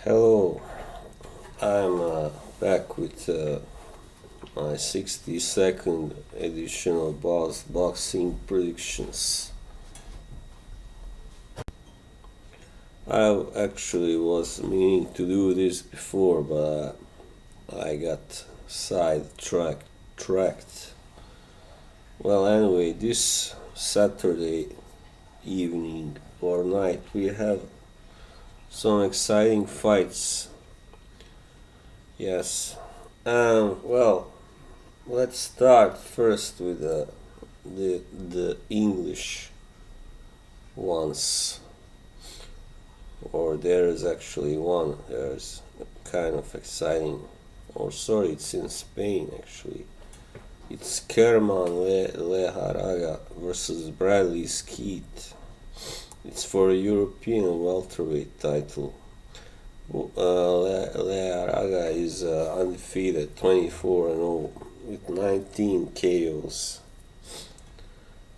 Hello, I'm back with my 62nd edition of boxing predictions. I actually was meaning to do this before, but I got sidetracked. Well, anyway, this Saturday evening or night we have some exciting fights. Yes. Well, let's start first with the English ones. Or there is actually one. There's kind of exciting. Or sorry, it's in Spain actually. It's Kerman Leharaga versus Bradley Skeet. It's for a European welterweight title. Leharaga is undefeated, 24-0 with 19 KOs.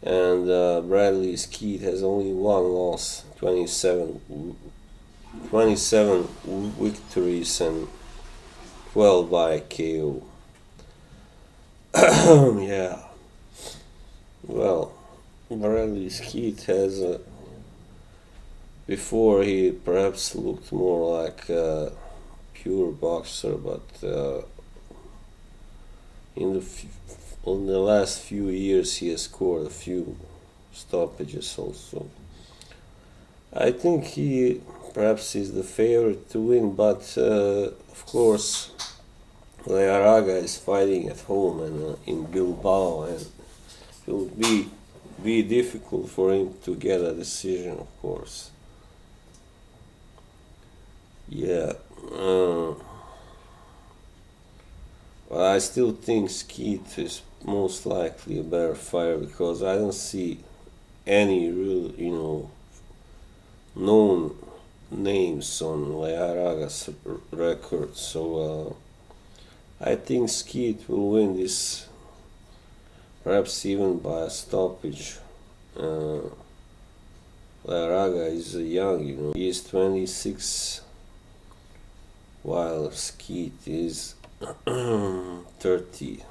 And Bradley Skeet has only one loss, 27 victories and 12 by KO. Yeah. Well, Bradley Skeet has before he perhaps looked more like a pure boxer, but in the last few years he has scored a few stoppages also. I think he perhaps is the favorite to win, but of course Leharaga is fighting at home and in Bilbao, and it will be difficult for him to get a decision, of course. Yeah. But I still think Skeet is most likely a better fighter because I don't see any real, known names on Leharaga's record. So I think Skeet will win this, perhaps even by a stoppage. Leharaga is young, he is 26, while Skeet is 30.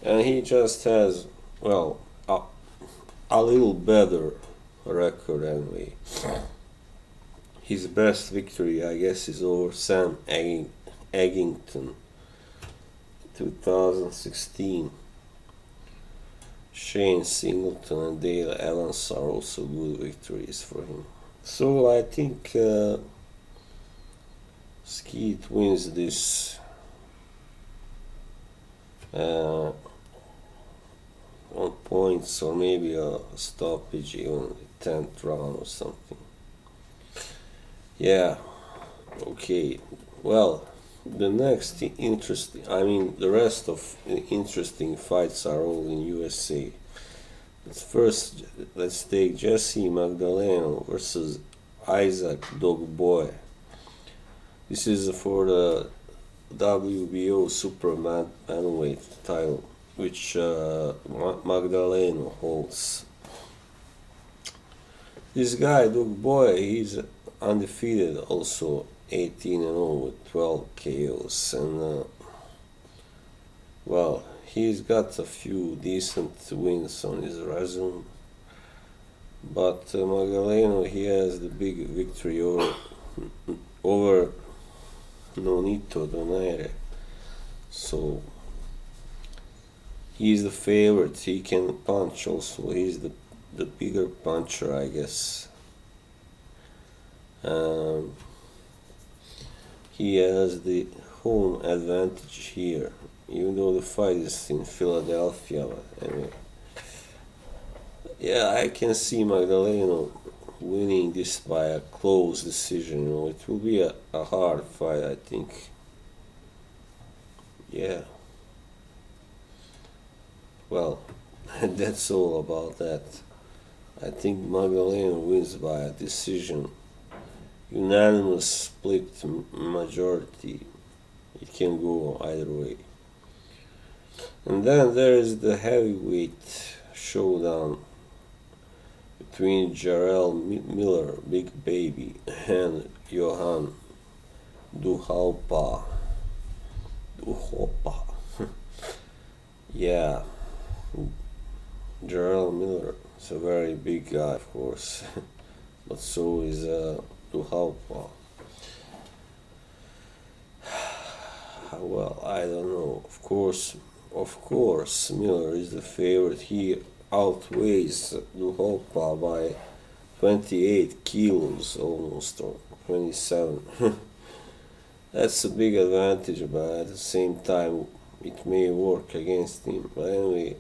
And he just has, well, a little better record anyway. His best victory, I guess, is over Sam Eggington, 2016. Shane Singleton and Dale Evans are also good victories for him. So I think Skeet wins this on points, or maybe a stoppage, even 10th round or something. Yeah, okay. Well, the rest of the interesting fights are all in USA. First, let's take Jesse Magdaleno versus Isaac Dogboe. This is for the WBO super bantamweight title, which Magdaleno holds. This guy, Dogboe, he's undefeated also, 18-0 with 12 KOs, and well, he's got a few decent wins on his resume, but Magdaleno, he has the big victory over Nonito Donaire, so he's the favorite. He can punch also, he's the bigger puncher, I guess. He has the home advantage here, even though the fight is in Philadelphia. Anyway, yeah, I can see Magdaleno winning this by a close decision. It will be a hard fight, I think. Yeah. Well, that's all about that. I think Magdaleno wins by a decision. Unanimous split majority. It can go either way. And then there is the heavyweight showdown between Jarrell Miller, Big Baby, and Johann Duhaupa. Duhaupa. Yeah, Jarrell Miller is a very big guy, of course, but so is Duhaupa. Well, I don't know. Of course, Miller is the favorite. He outweighs Duhaupa by 28 kilos almost, or 27. That's a big advantage, but at the same time, it may work against him. But anyway,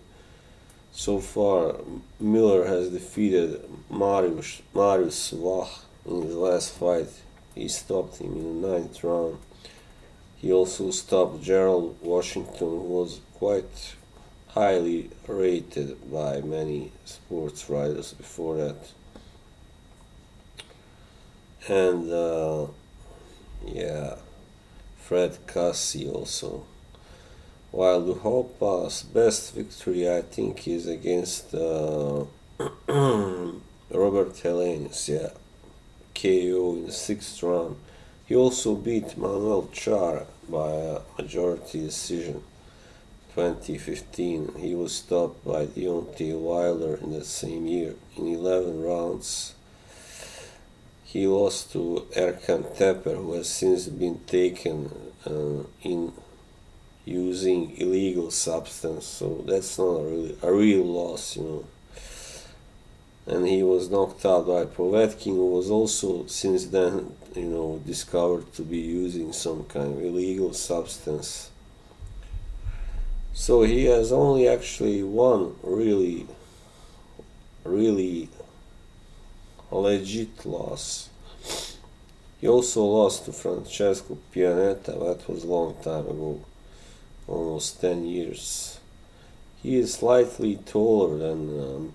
so far, Miller has defeated Marius Vach in his last fight. He stopped him in the 9th round. He also stopped Gerald Washington, who was quite highly rated by many sports writers before that. And yeah, Fred Cassie also. While Duhaupas' best victory, I think, is against Robert Helenius, yeah, KO in the 6th round. He also beat Manuel Chara by a majority decision. 2015, he was stopped by Deontay Wilder in the same year in 11 rounds. He lost to Erkan Teper, who has since been taken in using illegal substance, so that's not a real loss, And he was knocked out by Povetkin, who was also since then, discovered to be using some kind of illegal substance. So he has only actually one really legit loss. He also lost to Francesco Pianetta, that was a long time ago, almost 10 years. He is slightly taller than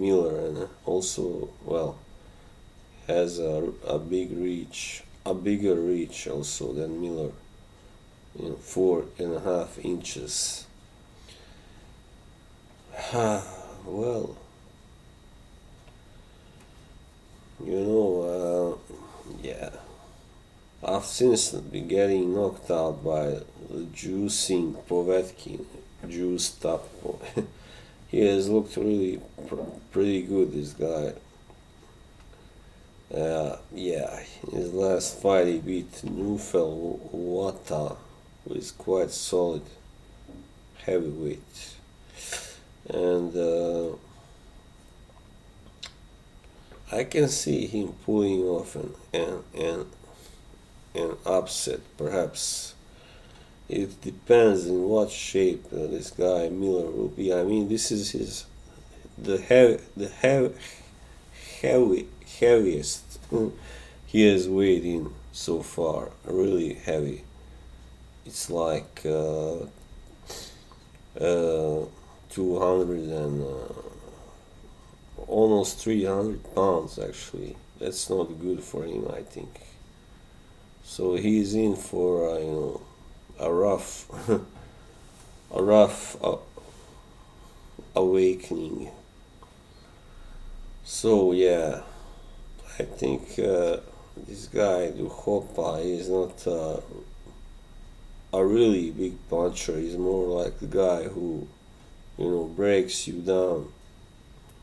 Miller, and also, has a bigger reach also than Miller, 4.5 inches. Well, yeah. I've since been getting knocked out by the juicing Povetkin, juiced up. He has looked really pretty good, this guy. Yeah, in his last fight he beat Nufel Wata, who is quite solid heavyweight. And I can see him pulling off an upset, perhaps. It depends in what shape this guy Miller will be. I mean, this is the heaviest he has weighed in so far. Really heavy. It's like 200 and almost 300 pounds actually. That's not good for him, I think. So he's in for a rough awakening. So yeah, I think this guy Duhaupas is not a really big puncher. He's more like the guy who breaks you down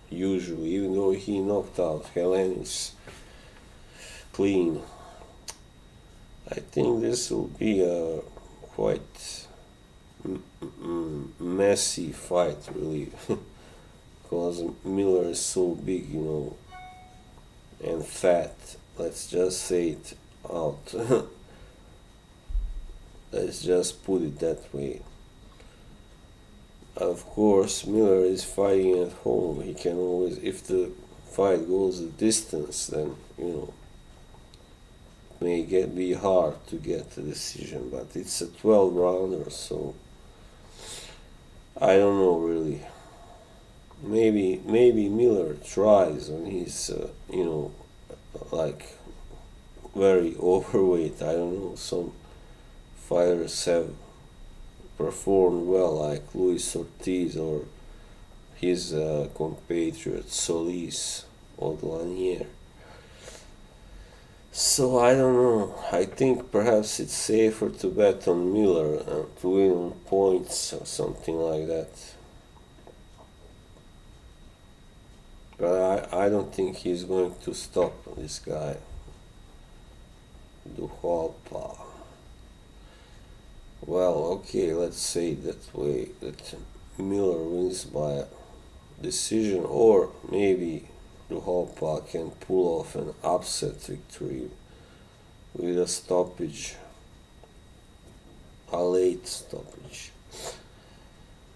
usually, even though he knocked out Helenius clean. I think this will be a quite messy fight, really, because Miller is so big, and fat. Let's just say it out. Let's just put it that way. Of course, Miller is fighting at home. He can always, if the fight goes the distance, then may be hard to get a decision, but it's a 12 rounder, so I don't know really. Maybe Miller tries when he's like very overweight. I don't know. Some fighters have performed well, like Luis Ortiz or his compatriot Solis Odlanier. So I don't know. I think perhaps it's safer to bet on Miller to win on points or something like that. But I don't think he's going to stop this guy, Duhaupas. Well, okay, let's say that way, that Miller wins by decision, or maybe Duhaupas can pull off an upset victory with a stoppage, a late stoppage.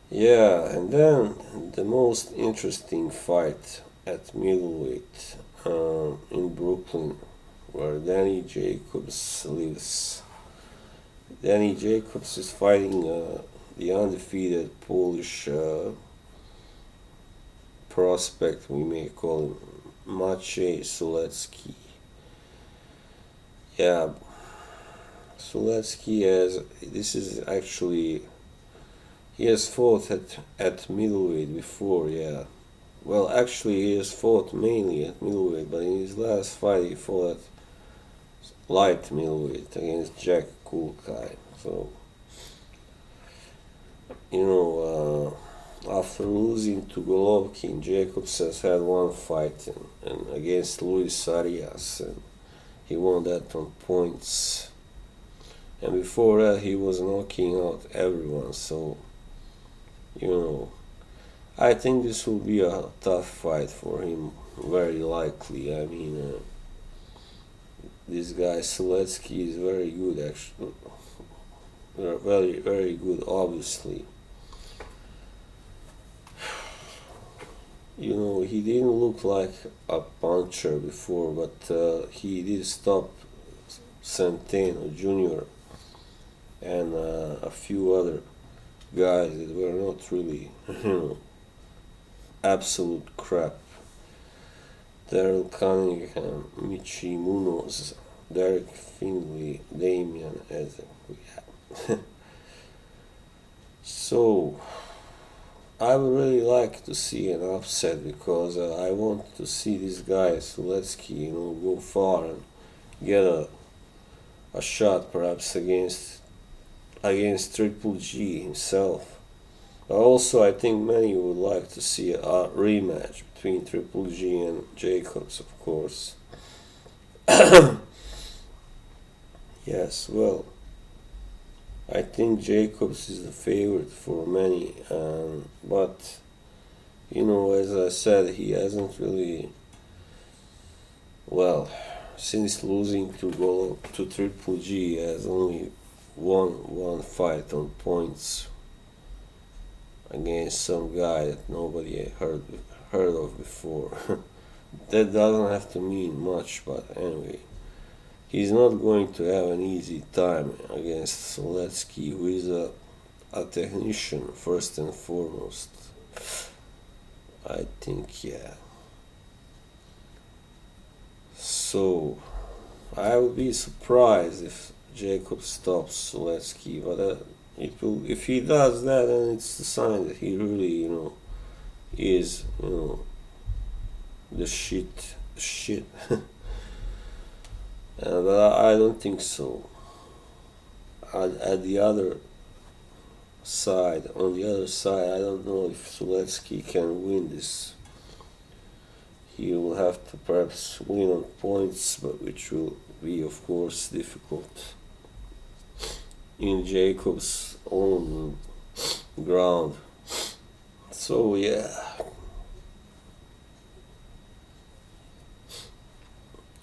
Yeah, and then the most interesting fight at middleweight in Brooklyn, where Danny Jacobs lives. Danny Jacobs is fighting the undefeated Polish prospect, we may call him Maciej Sulecki. Yeah, Sulecki has, this is actually, he has fought at middleweight before, yeah. Well, actually, he has fought mainly at middleweight, but in his last fight, he fought at light middleweight against Jack Kulkai. So, you know, after losing to Golovkin, Jacobs has had one fight and against Luis Arias, and he won that on points. And before that, he was knocking out everyone. So, you know, I think this will be a tough fight for him, very likely. I mean, this guy Sulecki is very good, actually. Very, very good, obviously. You know, he didn't look like a puncher before, but he did stop Centeno Jr. and a few other guys that were not really, you know, absolute crap. Daryl Cunningham, Michi Munoz, Derek Findlay, Damian Ezek. Yeah. So, I would really like to see an upset because I want to see this guy Sulecki, you know, go far and get a shot perhaps against Triple G himself. Also, I think many would like to see a rematch between Triple G and Jacobs, of course. Yes, well, I think Jacobs is the favorite for many, but you know, as I said, he hasn't really, well, since losing to Triple G, he has only won one fight on points against some guy that nobody had heard of before. That doesn't have to mean much, but anyway. He's not going to have an easy time against Sulecki, who is a technician first and foremost. I think, yeah. So, I would be surprised if Jacob stops Sulecki, but it will. If he does that, then it's a sign that he really, you know, is, you know, the shit. But I don't think so. At the other side, on the other side, I don't know if Sulecki can win this. He will have to perhaps win on points, but which will be, of course, difficult in Jacob's own ground. So yeah.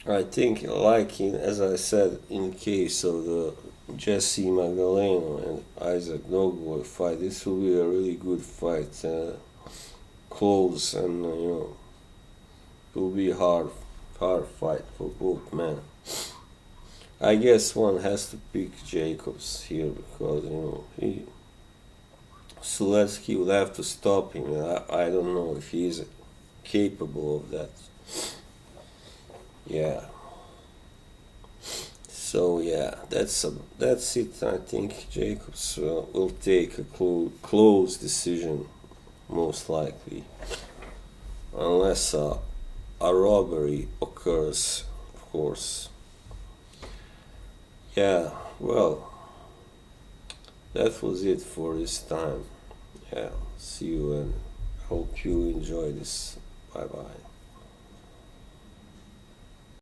I think, like as I said, in case of the Jesse Magdaleno and Isaac Dogboe fight, this will be a really good fight, close, and you know, it will be a hard fight for both men. I guess one has to pick Jacobs here because you know Sulecki would have to stop him, and I don't know if he is capable of that. Yeah. So yeah, that's it. I think Jacobs will take a close decision, most likely, unless a robbery occurs, of course. Yeah, well, that was it for this time. Yeah, see you and hope you enjoy this. Bye bye.